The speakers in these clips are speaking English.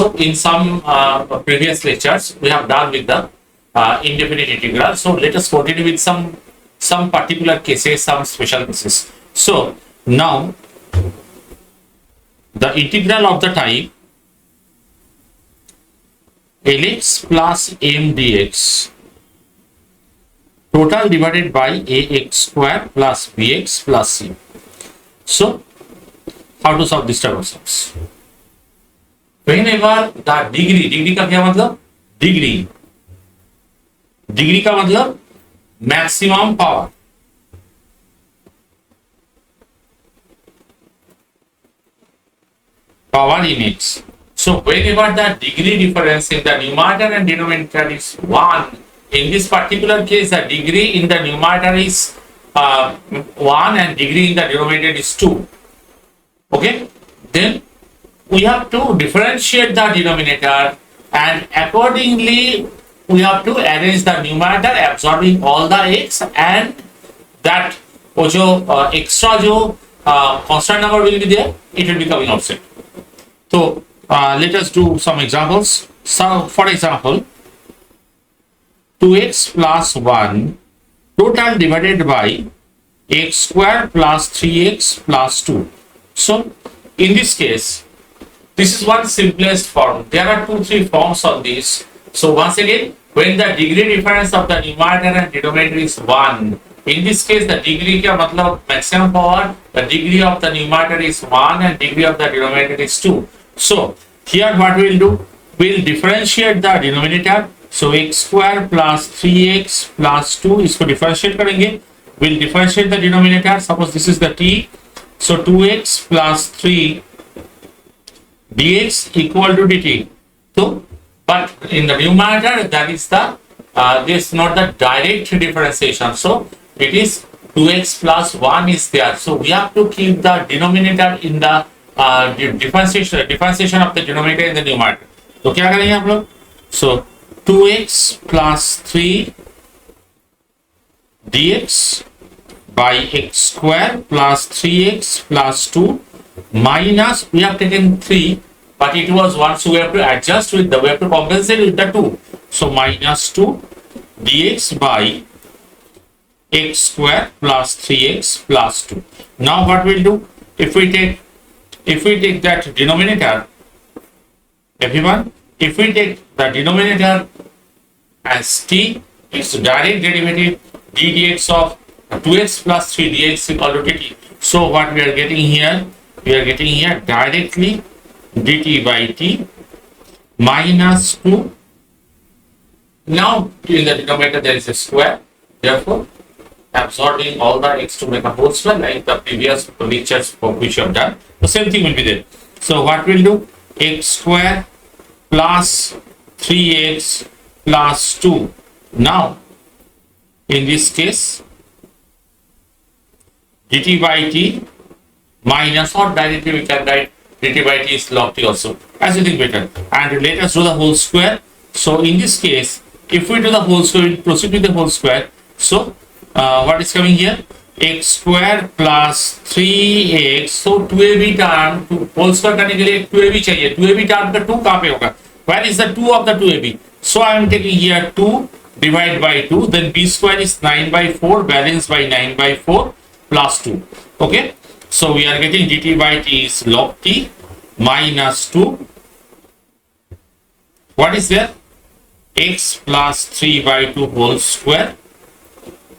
So in some previous lectures, we have done with the indefinite integral. So let us continue with some particular cases, some special cases. So now the integral of the type Lx plus m dx total divided by ax square plus bx plus c. So how to solve this type of sums? Whenever the degree का क्या मतलब? Degree का मतलब maximum power. Power in x. So whenever the degree difference in the numerator and denominator is 1, in this particular case the degree in the numerator is 1 and degree in the denominator is 2. Okay, then we have to differentiate the denominator and accordingly we have to arrange the numerator absorbing all the x and that extra constant number will be there, it will be coming outside. So let us do some examples. So for example, 2x plus 1 total divided by x square plus 3x plus 2. So in this case, this is one simplest form. There are 2-3 forms of this. So once again, when the degree difference of the numerator and denominator is 1, in this case the degree का मतलब maximum power, the degree of the numerator is 1 and degree of the denominator is 2. So here what we will do, we will differentiate the denominator. So x square plus 3x plus 2 इसको differentiate करेंगे. We will differentiate the denominator. Suppose this is the t. So 2x plus 3 dx equal to dt. So, but in the numerator, that is the this not the direct differentiation. So it is 2x plus 1 is there. So we have to keep the denominator in the differentiation of the denominator in the numerator. So क्या करेंगे हम लोग? So 2x plus 3 dx by x square plus 3x plus 2 minus, we have taken 3 but it was 1, so we have to adjust with the, we have to compensate with the 2. So minus 2 dx by x square plus 3x plus 2. Now what we'll do, if we take that denominator, everyone, if we take the denominator as t, it's direct derivative d dx of 2x plus 3 dx equal to dt. So what we are getting here, directly dt by t minus 2. Now in the denominator there is a square, therefore absorbing all the x to make a whole square like the previous lectures which you have done. The same thing will be there. So what we'll do, x square plus 3x plus 2. Now in this case dt by t minus, or directly we can write dt by t is log t also, as you think better. And let us do the whole square. So in this case, if we do the whole square, we proceed with the whole square. So what is coming here? X square plus 3x. So 2ab term, whole square करने के लिए 2ab चाहिए. 2ab term का 2 कहाँ पे होगा? Where is the 2 of the 2ab? So I am taking here 2 divided by 2. Then b square is 9 by 4 balanced by 9 by 4 plus 2. Okay. So we are getting dt by t is log t minus 2. What is there? X plus 3 by 2 whole square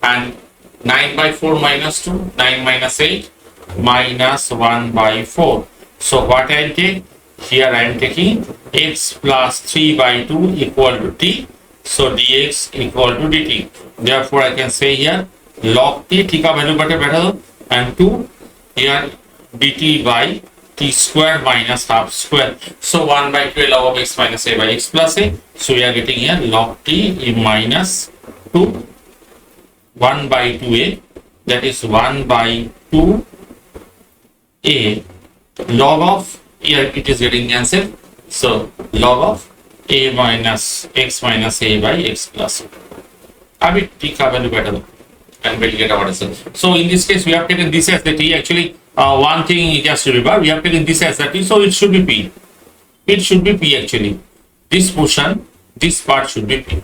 and 9 by 4 minus 2, 9 minus 8 minus 1 by 4. So what I will take? Here I am taking x plus 3 by 2 equal to t. So dx equal to dt. Therefore I can say here log t, t का value बैठा दो, and 2 here dt by t square minus half square. So 1 by 2 log of x minus a by x plus a. So we are getting here log t minus 2 1 by 2a, that is 1 by 2a log of, here it is getting cancelled. So log of a minus x minus a by x plus a. अभी t का value better and we'll get our answer. So in this case we have taken this as the t. Actually one thing just to remember, we have taken this as the t, so it should be p. It should be P actually. This portion, this part should be P.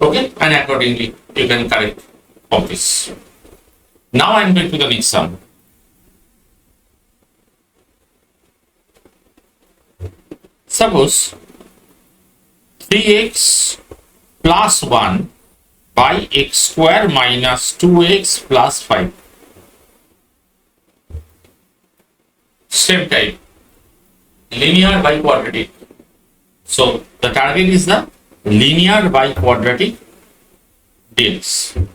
Okay, and accordingly you can correct of this. Now I am going to the next sum. Suppose 3x plus 1 by x square minus 2x plus 5. Same type, linear by quadratic. So the target is the linear by quadratic dx.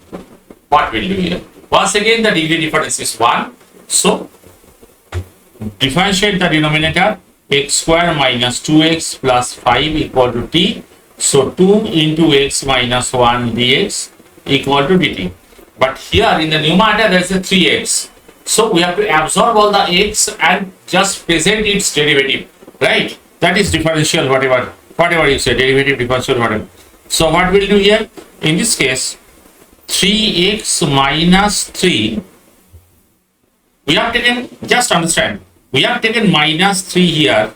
What will do here? Once again, the degree difference is 1. So differentiate the denominator, x square minus 2x plus 5 equal to t. So 2 into x minus 1 dx equal to dt. But here in the numerator there is a 3x. So we have to absorb all the x and just present its derivative, right? That is differential, whatever you say, derivative, differential, whatever. So what we'll do here? In this case, 3x minus 3. We have taken, just understand, we have taken minus 3 here.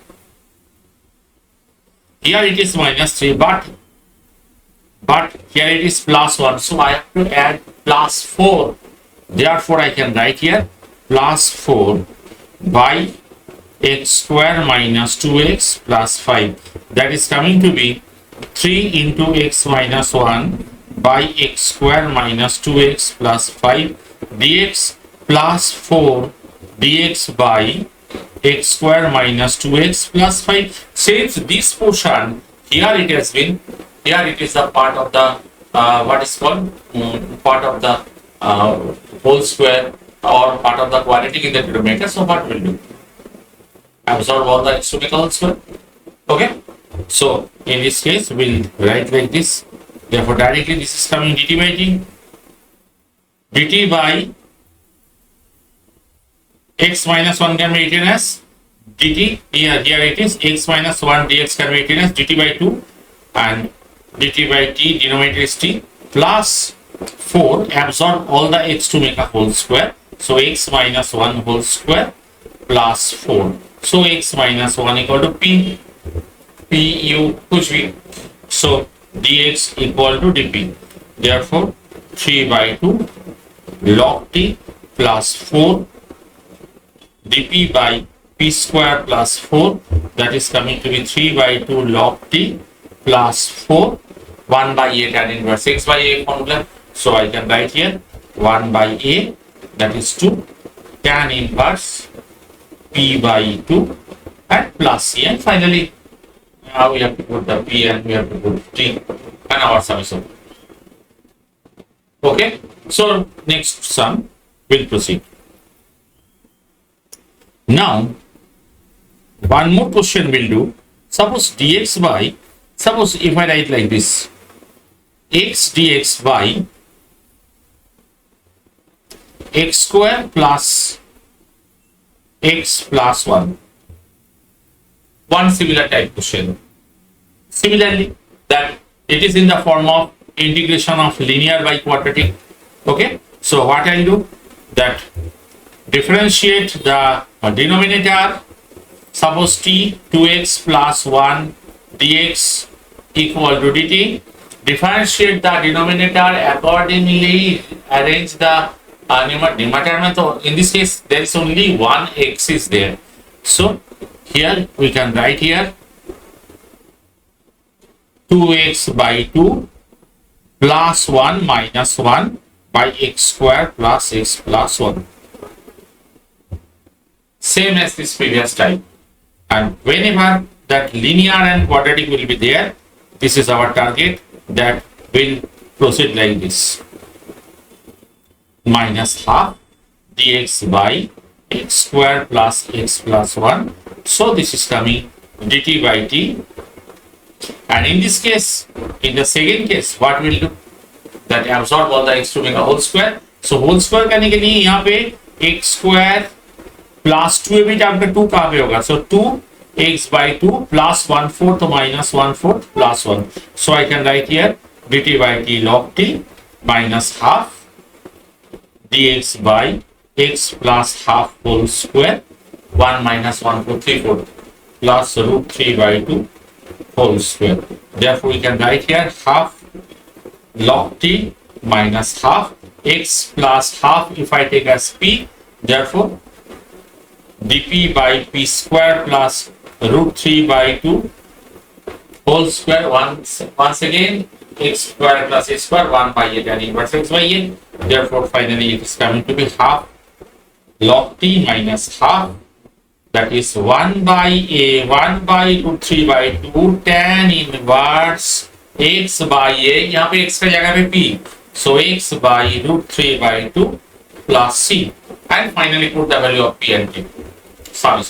Here it is minus 3, but here it is plus 1. So I have to add plus 4. Therefore, I can write here plus 4 by x square minus 2x plus 5. That is coming to be 3 into x minus 1 by x square minus 2x plus 5 dx plus 4 dx by x square minus 2x plus 5. Since this portion here it has been, here it is the part of the what is called part of the whole square or part of the quadratic in the denominator. So what will do? Absorb all the x to make a whole square. Okay. So in this case we'll write like this. Therefore directly this is coming dt by t. dt by x minus 1 can be written as dt. Here it is x minus 1 dx can be written as dt by 2, and dt by t, denominator is t, plus 4, absorb all the x to make a whole square. So x minus 1 whole square plus 4. So x minus 1 equal to p, u kuch bhi. So dx equal to dp. Therefore 3 by 2 log t plus 4 dp by p square plus 4, that is coming to be 3 by 2 log t plus 4, 1 by a tan inverse x by a formula. So I can write here 1 by a, that is 2 tan inverse p by 2 and plus c, and finally now we have to put the p and we have to put t, and our sum is over. Okay, so next sum will proceed. Now one more question will do. Suppose dx by, suppose if I write like this, x dx by x square plus x plus 1. One similar type question. Similarly, that it is in the form of integration of linear by quadratic. Okay, so what I'll do, that differentiate the denominator. Suppose t 2x plus 1 dx equal to dt. Differentiate the denominator, accordingly arrange the numerator. In this case there is only one x is there, so here we can write here 2x by 2 plus 1 minus 1 by x square plus x plus 1. Same as this previous type. And whenever that linear and quadratic will be there, this is our target, that will proceed like this. Minus half dx by x square plus x plus 1. So this is coming dt by t. And in this case, in the second case, what will do? That absorb all the x to make a whole square. So whole square करने के लिए यहाँ पे x square plus 2 भी आपका 2 कहाँ पे होगा? So 2 x by 2 plus 1/4 minus 1/4 plus 1. So I can write here dt by t log t minus half dx by x plus half whole square 1 minus 1/4 3/4. plus root 3 by 2 whole square. Therefore, we can write here half log t minus half x plus half if I take as p. Therefore, dp by p square plus root 3 by 2 whole square. Once again, x square plus a square 1 by a tan inverse x by a. Therefore, finally it is coming to be half log t minus half, that is 1 by a 1 by root 3 by 2 tan inverse x by a. यहाँ पे x का जगह पे p, so x by root 3 by 2 plus c, and finally put the value of p and q. Sorry,